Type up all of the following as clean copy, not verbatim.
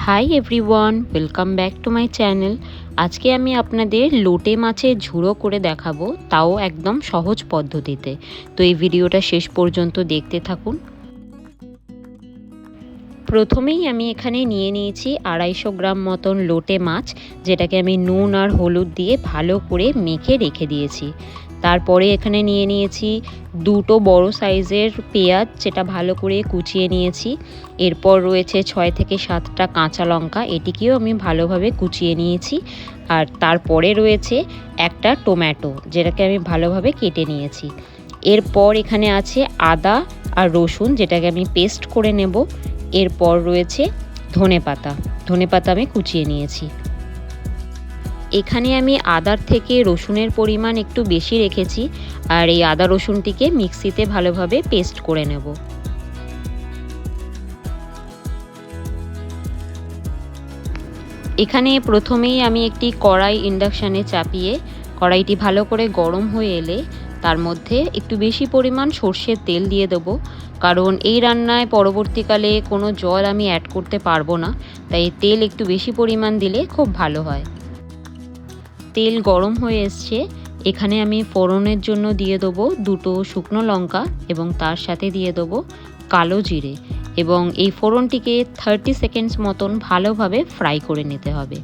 Hi everyone, welcome back to my channel. আজকে আমি আপনাদের লোটে মাছের ঝুড়ো করে দেখাবো, তাও একদম সহজ পদ্ধতিতে। তো এই ভিডিওটা শেষ পর্যন্ত দেখতে থাকুন। প্রথমেই আমি এখানে নিয়ে নিয়েছি 250 গ্রাম মতন লোটে মাছ, যেটাকে আমি নুন আর হলুদ দিয়ে ভালো করে মেখে রেখে দিয়েছি। তারপরে এখানে নিয়ে নিয়েছি দুটো বড় সাইজের পেঁয়াজ, যেটা ভালো করে কুচিয়ে নিয়েছি। এরপর রয়েছে 6 থেকে 7টা কাঁচা লঙ্কা, এটিকেও আমি ভালোভাবে কুচিয়ে নিয়েছি। আর তারপরে রয়েছে একটা টমেটো, যেটাকে আমি ভালোভাবে কেটে নিয়েছি। এরপর এখানে আছে আদা আর রসুন, যেটাকে আমি পেস্ট করে নেব। এরপর রয়েছে ধনেপাতা আমি কুচিয়ে নিয়েছি। এখানে আমি আদার থেকে রসুনের পরিমাণ একটু বেশি রেখেছি, আর এই আদা রসুনটিকে মিক্সিতে ভালোভাবে পেস্ট করে নেব। এখানে প্রথমেই আমি একটি কড়াই ইন্ডাকশানে চাপিয়ে কড়াইটি ভালো করে গরম হয়ে এলে তার মধ্যে একটু বেশি পরিমাণ সর্ষের তেল দিয়ে দেবো, কারণ এই রান্নায় পরবর্তীকালে কোনো জল আমি অ্যাড করতে পারবো না, তাই তেল একটু বেশি পরিমাণ দিলে খুব ভালো হয়। তেল গরম হয়ে এসছে, এখানে আমি ফোড়নের জন্য দিয়ে দেবো দুটো শুকনো লঙ্কা এবং তার সাথে দিয়ে দেবো কালো জিরে, এবং এই ফোড়নটিকে 30 সেকেন্ডস মতন ভালোভাবে ফ্রাই করে নিতে হবে।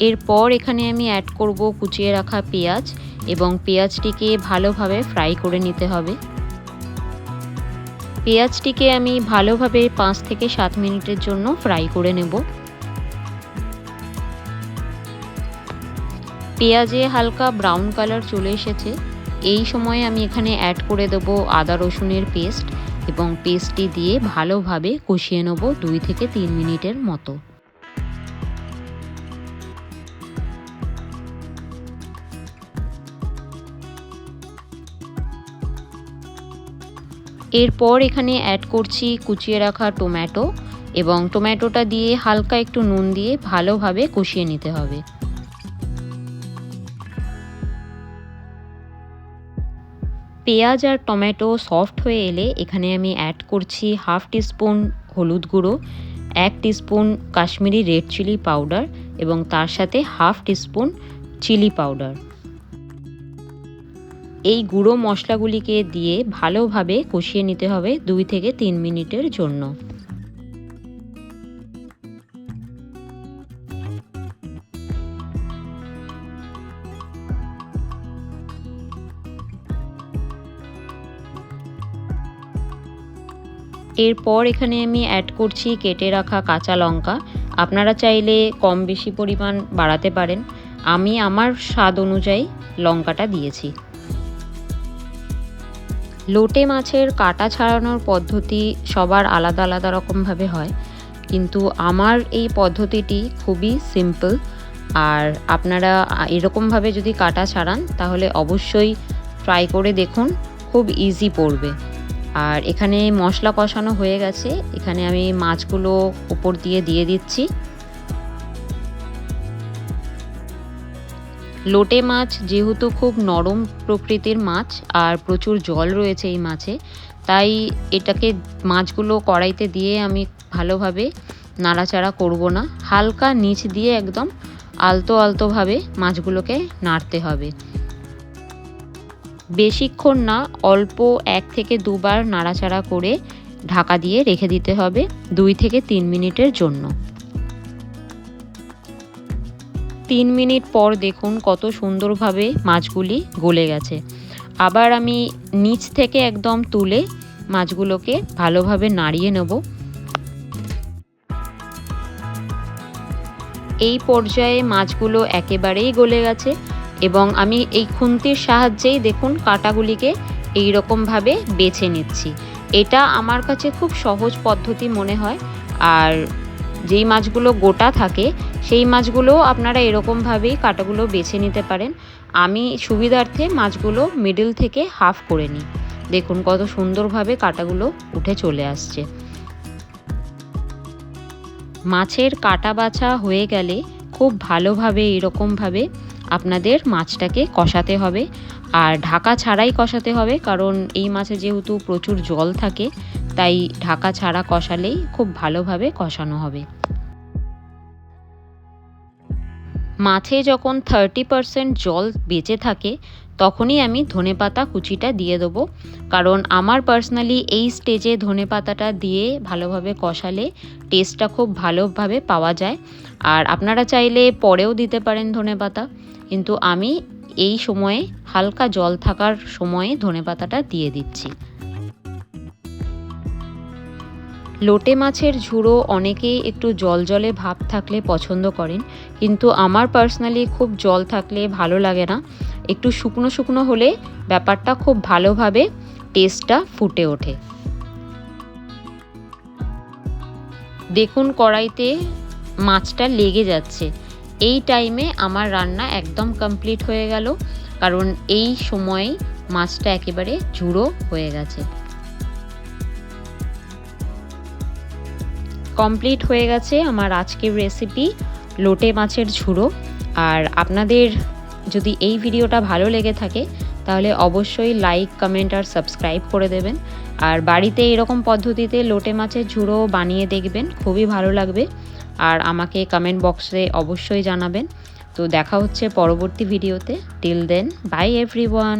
এরপর এখানে আমি অ্যাড করব কুচিয়ে রাখা পেঁয়াজ, এবং পেঁয়াজটিকে ভালোভাবে ফ্রাই করে নিতে হবে। পেঁয়াজটিকে আমি ভালোভাবে 5 থেকে 7 মিনিটের জন্য ফ্রাই করে নেব। পেঁয়াজে হালকা ব্রাউন কালার চলে এসেছে, এই সময় আমি এখানে অ্যাড করে দেব আদা রসুনের পেস্ট, এবং পেস্টটি দিয়ে ভালোভাবে কষিয়ে নেব 2 থেকে 3 মিনিটের মতো। এরপর এখানে অ্যাড করছি কুচিয়ে রাখা টমেটো, এবং টমেটোটা দিয়ে হালকা একটু নুন দিয়ে ভালোভাবে কষিয়ে নিতে হবে। পেঁয়াজ আর টমেটো সফট হয়ে এলে এখানে আমি অ্যাড করছি 1/2 টিস্পুন হলুদ গুঁড়ো, 1 teaspoon Kashmiri red chilli powder, এবং তার সাথে 1/2 টিস্পুন চিলি পাউডার। এই গুঁড়ো মশলাগুলিকে দিয়ে ভালোভাবে কষিয়ে নিতে হবে 2 থেকে 3 মিনিটের জন্য। এরপর এখানে আমি অ্যাড করছি কেটে রাখা কাঁচা লঙ্কা। আপনারা চাইলে কম বেশি পরিমাণ বাড়াতে পারেন, আমি আমার স্বাদ অনুযায়ী লঙ্কাটা দিয়েছি। লোটে মাছের কাঁটা ছাড়ানোর পদ্ধতি সবার আলাদা আলাদা রকমভাবে হয়, কিন্তু আমার এই পদ্ধতিটি খুবই সিম্পল। আর আপনারা এরকমভাবে যদি কাঁটা ছাড়ান তাহলে অবশ্যই ট্রাই করে দেখুন, খুব ইজি পড়বে। আর এখানে মশলা কষানো হয়ে গেছে, এখানে আমি মাছগুলো উপর দিয়ে দিচ্ছি। লোটে মাছ যেহেতু খুব নরম প্রকৃতির মাছ আর প্রচুর জল রয়েছে এই মাছে, তাই এটাকে মাছগুলো কড়াইতে দিয়ে আমি ভালোভাবে নাড়াচাড়া করব না, হালকা নিচ দিয়ে একদম আলতোভাবে মাছগুলোকে নাড়তে হবে। বেশিক্ষণ না, অল্প 1 থেকে 2 বার নাড়াচাড়া করে ঢাকা দিয়ে রেখে দিতে হবে 2 থেকে 3 মিনিটের জন্য। 3 মিনিট পর দেখুন কত সুন্দরভাবে মাছগুলি গলে গেছে। আবার আমি নিচ থেকে একদম তুলে মাছগুলোকে ভালোভাবে নাড়িয়ে নেব। এই পর্যায়ে মাছগুলো একেবারেই গলে গেছে, এবং আমি এই খুন্তির সাহায্যেই দেখুন কাঁটাগুলিকে এই রকমভাবে বেছে নিচ্ছি। এটা আমার কাছে খুব সহজ পদ্ধতি মনে হয়। আর যেই মাছগুলো গোটা থাকে সেই মাছগুলো আপনারা এরকমভাবেই কাঁটাগুলো বেছে নিতে পারেন। আমি সুবিধার্থে মাছগুলো মিডল থেকে হাফ করে নিই। দেখুন কত সুন্দরভাবে কাঁটাগুলো উঠে চলে আসছে। মাছের কাটা বাছা হয়ে গেলে খুব ভালোভাবে এরকমভাবে আপনাদের মাছটাকে কষাতে হবে। আর ঢাকা ছাড়াই কষাতে হবে, কারণ এই মাছে যেহেতু প্রচুর জল থাকে, তাই ঢাকা ছাড়া কষালেই খুব ভালোভাবে কষানো হবে। মাছে যখন 30% জল বেঁচে থাকে তখনই আমি ধনেপাতা কুচিটা দিয়ে দেবো, কারণ আমার পার্সোনালি এই স্টেজে ধনেপাতাটা দিয়ে ভালোভাবে কষালে টেস্টটা খুব ভালোভাবে পাওয়া যায়। আর আপনারা চাইলে পরেও দিতে পারেন ধনেপাতা, কিন্তু আমি এই সময়ে হালকা জল থাকার সময়ে ধনেপাতাটা দিয়ে দিচ্ছি। লোটে মাছের ঝুড়ো অনেকেই একটু জলজলে ভাব থাকলে পছন্দ করেন, কিন্তু আমার পার্সোনালি খুব জল থাকলে ভালো লাগে না। একটু শুকনো শুকনো হলে ব্যাপারটা খুব ভালোভাবে টেস্টটা ফুটে ওঠে। দেখুন কড়াইতে মাছটা লেগে যাচ্ছে, এই টাইমে আমার রান্না একদম কমপ্লিট হয়ে গেল, কারণ এই সময়ে মাছটা একেবারে ঝুড়ো হয়ে গেছে। কমপ্লিট হয়ে গেছে আমার আজকের রেসিপি লোটে মাছের ঝুড়ো। আর আপনাদের যদি এই ভিডিওটা ভালো লেগে থাকে তাহলে অবশ্যই লাইক, কমেন্ট আর সাবস্ক্রাইব করে দেবেন। আর বাড়িতে এরকম পদ্ধতিতে লোটে মাছের ঝুড়ো বানিয়ে দেখবেন, খুবই ভালো লাগবে। আর আমাকে কমেন্ট বক্সে অবশ্যই জানাবেন। তো দেখা হচ্ছে পরবর্তী ভিডিওতে। Till then, bye everyone.